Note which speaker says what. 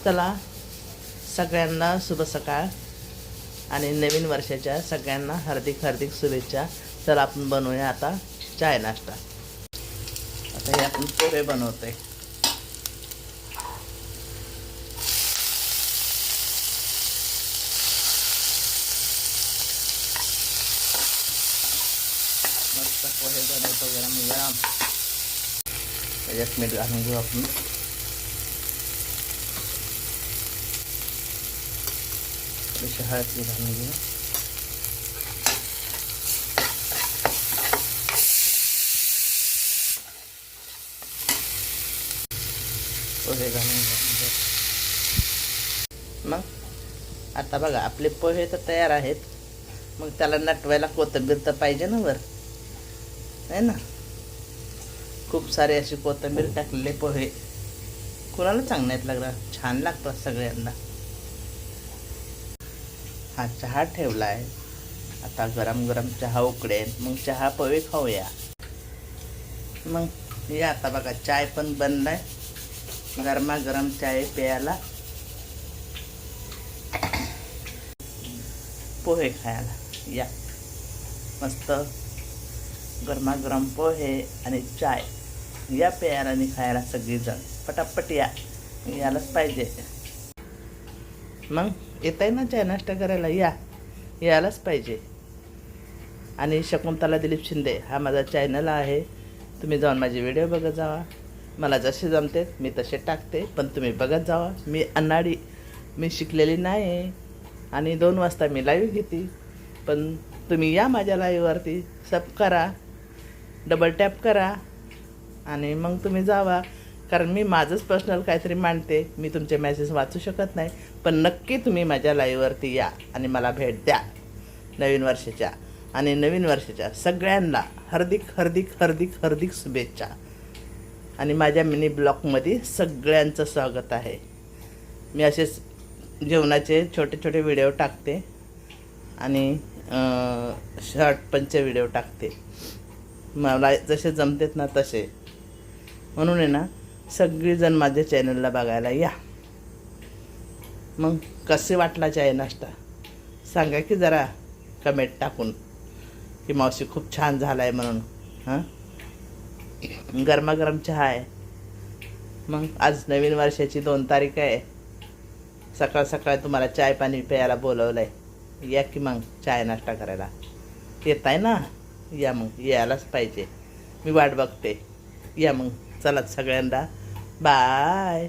Speaker 1: चला सगळ्यांना शुभ सकाळ आणि नवीन वर्षाच्या सगळ्यांना हार्दिक हार्दिक शुभेच्छा। चला आपण बनवूया आता चाय नाश्ता। आता हे आपण पोहे बनवतोय। मस्त पोहे बनवतो गरम गरम। त्याच्यात मीठ घालून घेऊ आपण। थोडीशी हळद घालून घेऊ। पोहे घालून घेऊ। मग आता बघा आपले पोहे तर तयार आहेत। मग त्याला नटवायला कोथिंबीर तर पाहिजे ना वर, है ना। खूप सारे अशी कोथिंबीर टाकलेले पोहे कोणाला चांगले लागणार, छान लागतात सगळ्यांना। हा चहा ठेवला आहे, आता गरम गरम चहा उकळेल, मग चहा पोहे खाऊया। मग हे आता बघा चाय पण बनलाय, गरमागरम चाय प्यायला, पोहे खायला या। मस्त गरमागरम पोहे आणि चाय या प्यायला आणि खायला सगळीजण पटापट या, यायलाच पाहिजे। मग येत आहे ना चाय नाश्ता करायला, यायलाच पाहिजे। आणि शकुंतला दिलीप शिंदे हा माझा चॅनल आहे, तुम्ही जाऊन माझे व्हिडिओ बघत जावा। मला जसे जमते मी तसे टाकते, पण तुम्ही बघत जावा। मी अनाडी, मी शिकलेली नाही आणि 2 वाजता मी लाईव्ह घेते, पण तुम्ही या माझ्या लाईव्हवरती, सब करा, डबल टॅप करा आणि मग तुम्ही जावा। कारण मी माझंच पर्सनल काहीतरी मांडते, मी तुमचे मेसेज वाचू शकत नाही, पण नक्की तुम्ही माझ्या लाईव्हवरती या आणि मला भेट द्या नवीन वर्षाच्या। आणि नवीन वर्षाच्या सगळ्यांना हार्दिक हार्दिक हार्दिक हार्दिक शुभेच्छा। आणि माझ्या मिनी ब्लॉगमध्ये सगळ्यांचं स्वागत आहे। मी असेच जेवणाचे छोटे छोटे व्हिडिओ टाकते आणि शॉर्ट पंचे व्हिडिओ टाकते, मला जसे जमतेत ना तसे। म्हणून आहे ना सगळीजण माझ्या चॅनलला बघायला या। मग कसे वाटला चाय नाश्ता सांगा की जरा कमेंट टाकून, की मावशी खूप छान झाला आहे म्हणून। हां, गरमागरम चहा आहे। मग आज नवीन वर्षाची 2 तारीख आहे, सकाळ सकाळ तुम्हाला चाय पाणी प्यायला बोलवलं आहे, या की मग चाय नाश्ता करायला। येत आहे ना, या मग, यायलाच पाहिजे, मी वाट बघते, या मग। चला सगळ्यांना बाय।